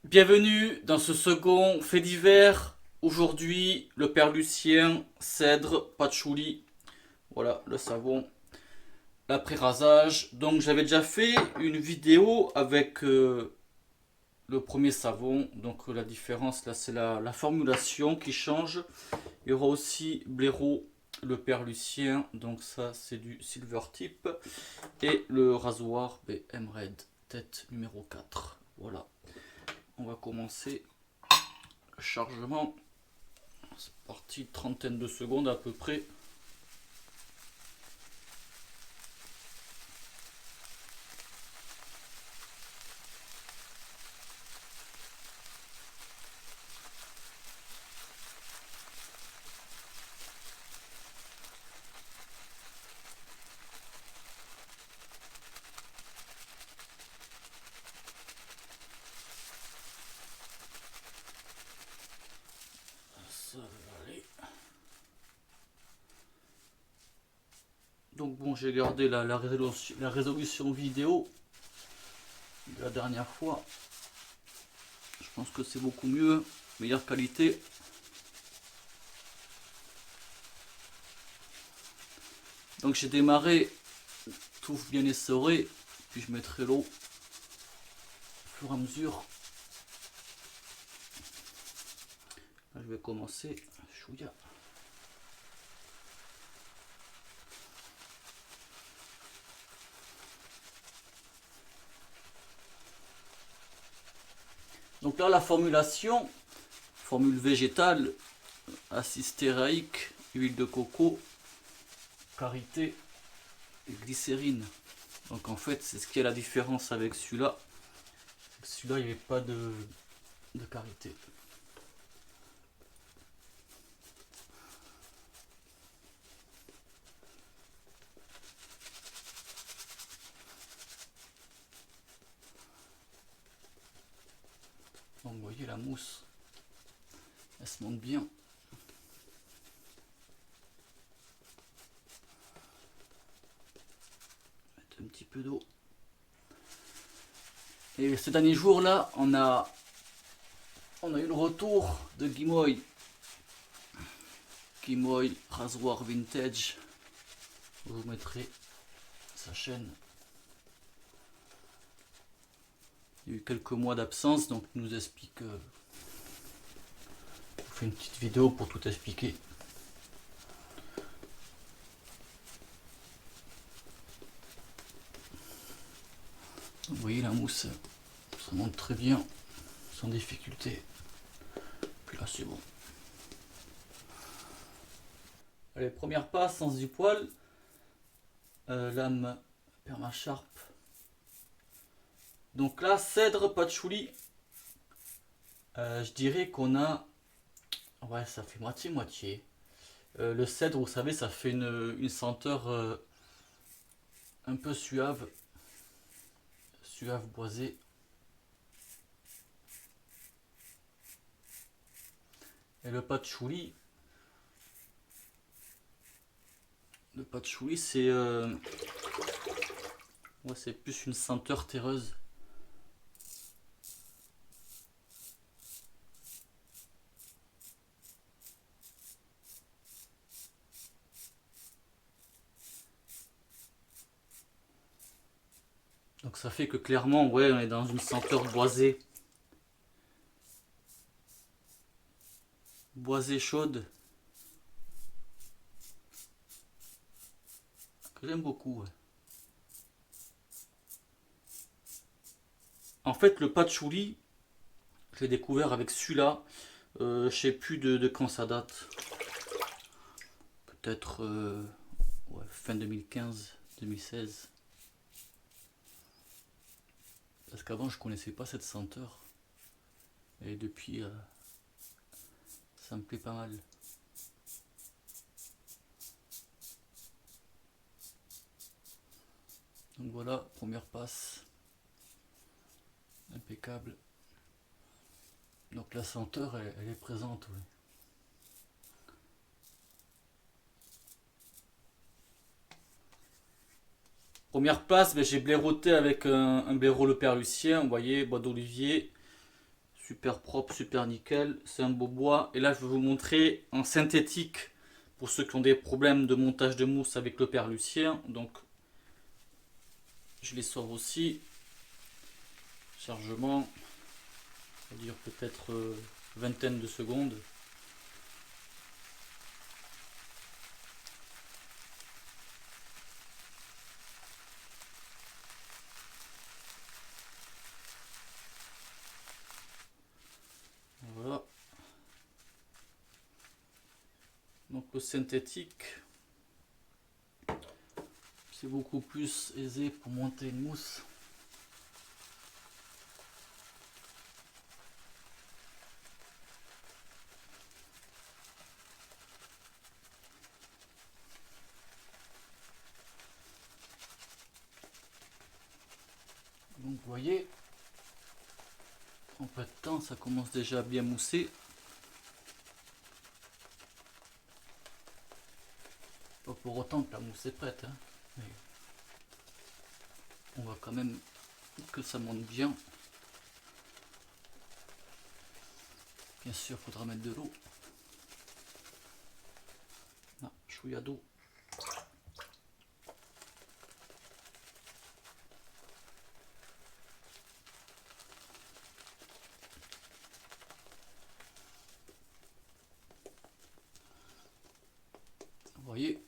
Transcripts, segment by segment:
Bienvenue dans ce second fait divers. Aujourd'hui, le père Lucien, cèdre, patchouli. Voilà le savon, l'après-rasage. Donc j'avais déjà fait une vidéo avec le premier savon. Donc la différence là, c'est la formulation qui change. Il y aura aussi blaireau, le père Lucien. Donc ça, c'est du silver tip. Et le rasoir M-Red, tête numéro 4. Voilà. On va commencer le chargement. C'est parti, trentaine de secondes à peu près. Ça va aller. Donc bon, j'ai gardé la résolution vidéo de la dernière fois. Je pense que c'est beaucoup mieux, meilleure qualité. Donc j'ai démarré tout bien essoré, puis je mettrai l'eau au fur et à mesure. Là, je vais commencer chouïa. Donc là, la formulation, formule végétale, acide stéraïque, huile de coco, karité et glycérine. Donc en fait, c'est ce qui est la différence avec celui-là. Celui-là, il n'y avait pas de karité. Donc vous voyez la mousse, elle se monte bien. Mettre un petit peu d'eau. Et ces derniers jours là, on a eu le retour de Gimoy. Gimoy rasoir vintage. Je vous mettrai sa chaîne. Il y a eu quelques mois d'absence, donc il nous explique. Je fais une petite vidéo pour tout expliquer. Vous voyez la mousse, ça monte très bien, sans difficulté. Puis là c'est bon. Allez, première passe, sens du poil. Lame Permacharp. Donc là, cèdre, patchouli. Je dirais qu'on a. Ouais, ça fait moitié-moitié. Le cèdre, vous savez, ça fait une senteur un peu suave. Suave, boisé. Et le patchouli. Le patchouli, c'est. Ouais, c'est plus une senteur terreuse. Donc ça fait que clairement, ouais, on est dans une senteur boisée. Boisée chaude. Que j'aime beaucoup. Ouais. En fait, le patchouli, je l'ai découvert avec celui-là. Je sais plus de quand ça date. Peut-être ouais, fin 2015, 2016. Parce qu'avant, je connaissais pas cette senteur. Et depuis, ça me plaît pas mal. Donc voilà, première passe. Impeccable. Donc la senteur, elle est présente. Oui. Première passe, ben, j'ai blaireauté avec un blaireau le père Lucien. Vous voyez, bois d'olivier. super propre, super nickel. C'est un beau bois. Et là, je vais vous montrer en synthétique pour ceux qui ont des problèmes de montage de mousse avec le père Lucien. Donc, je les sors aussi. Chargement, ça dure peut-être vingtaine de secondes. Voilà. Donc le synthétique, c'est beaucoup plus aisé pour monter une mousse. Donc vous voyez, en peu de temps ça commence déjà à bien mousser. Pas pour autant que la mousse est prête, hein, mais on voit quand même que ça monte bien. Bien sûr, il faudra mettre de l'eau. Là, chouïa d'eau. Vous voyez,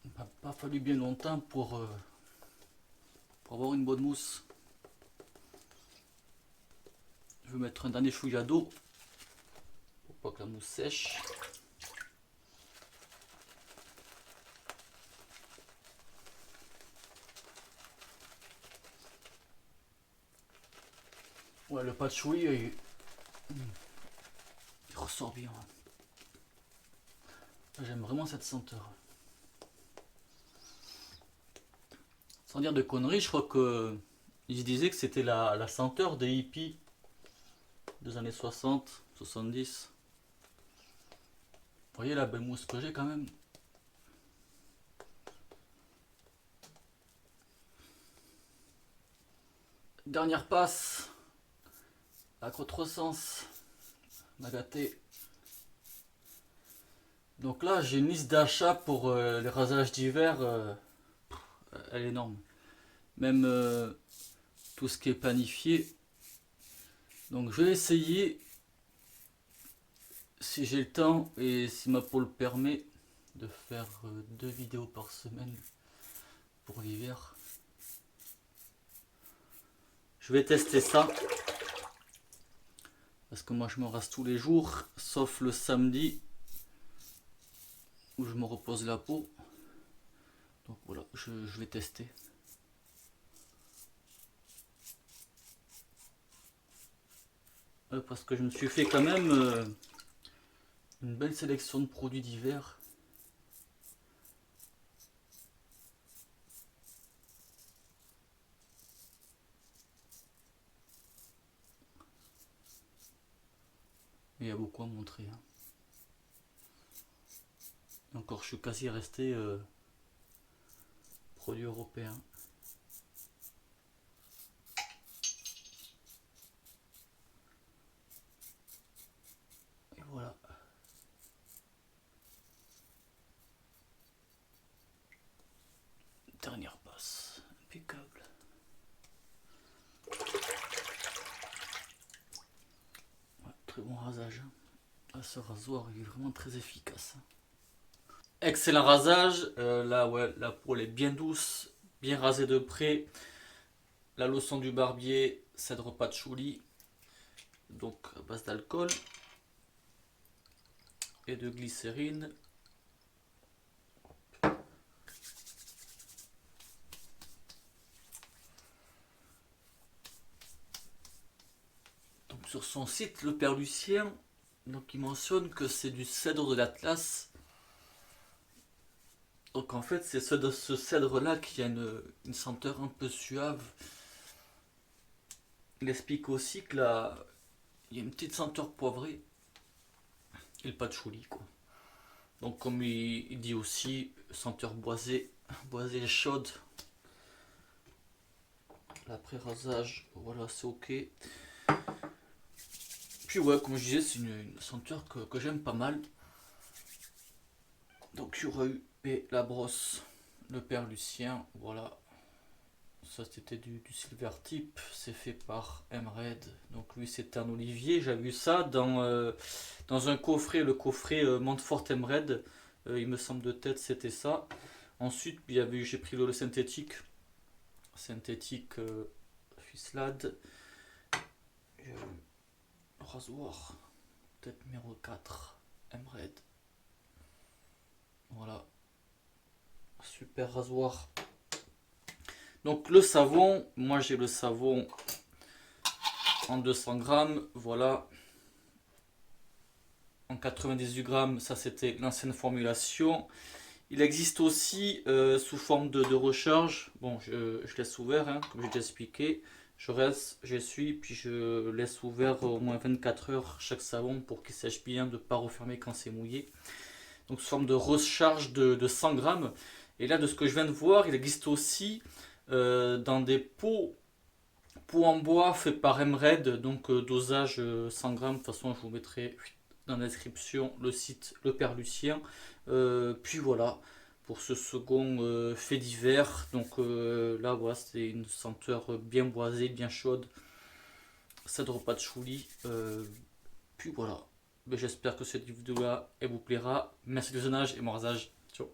il m'a pas fallu bien longtemps pour avoir une bonne mousse. Je vais mettre un dernier chouïa d'eau pour pas que la mousse sèche. Ouais, le patchouli il ressort bien. J'aime vraiment cette senteur. Sans dire de conneries, je crois que ils disaient que c'était la senteur des hippies des années 60, 70. Vous voyez la belle mousse que j'ai quand même. Dernière passe à contresens. On a gâté. Donc là j'ai une liste d'achats pour les rasages d'hiver. Elle est énorme. Même tout ce qui est planifié. Donc je vais essayer, si j'ai le temps et si ma peau le permet, de faire 2 vidéos par semaine pour l'hiver. Je vais tester ça. Parce que moi je me rase tous les jours, sauf le samedi où je me repose la peau. Donc voilà, je vais tester. Parce que je me suis fait quand même une belle sélection de produits d'hiver. Il y a beaucoup à montrer. Hein. Encore, je suis quasi resté produit européen. Et voilà. Dernière passe. Impeccable. Ouais, très bon rasage. Ah, ce rasoir il est vraiment très efficace. Excellent rasage. Là, ouais, la peau elle est bien douce, bien rasée de près. La lotion du barbier, cèdre patchouli, donc à base d'alcool et de glycérine. Donc sur son site, le père Lucien, donc il mentionne que c'est du cèdre de l'Atlas. Donc en fait, c'est ce cèdre-là qui a une senteur un peu suave. Il explique aussi que là, il y a une petite senteur poivrée et le patchouli quoi. Donc comme il dit aussi, senteur boisée, boisée chaude. l'après-rasage, voilà, c'est ok. Puis ouais, comme je disais, c'est une senteur que j'aime pas mal. Donc il y aura eu et la brosse, le père Lucien, voilà. Ça c'était du silver tip, c'est fait par Emred. Donc lui c'était un olivier, j'ai vu ça dans un coffret, le coffret Montfort Emred. Il me semble de tête c'était ça. Ensuite j'ai pris le synthétique. Synthétique Fislade. Rasoir, tête numéro 4, Emred. Voilà. Super rasoir. Donc le savon, moi j'ai le savon en 200 grammes, voilà. En 98 grammes, ça c'était l'ancienne formulation. Il existe aussi sous forme de recharge. Bon, je laisse ouvert, hein, comme j'ai déjà expliqué. Je reste, j'essuie, puis je laisse ouvert au moins 24 heures chaque savon pour qu'il sèche bien, de ne pas refermer quand c'est mouillé. Donc sous forme de recharge de 100 grammes. Et là, de ce que je viens de voir, il existe aussi dans des pots en bois fait par Emred, donc dosage 100 grammes. De toute façon, je vous mettrai dans la description le site Le Père Lucien. Puis voilà, pour ce second fait divers. Donc là, voilà, c'est une senteur bien boisée, bien chaude. Cèdre patchouli. Puis voilà. J'espère que cette vidéo-là, elle vous plaira. Merci du visionnage et bon rasage. Ciao.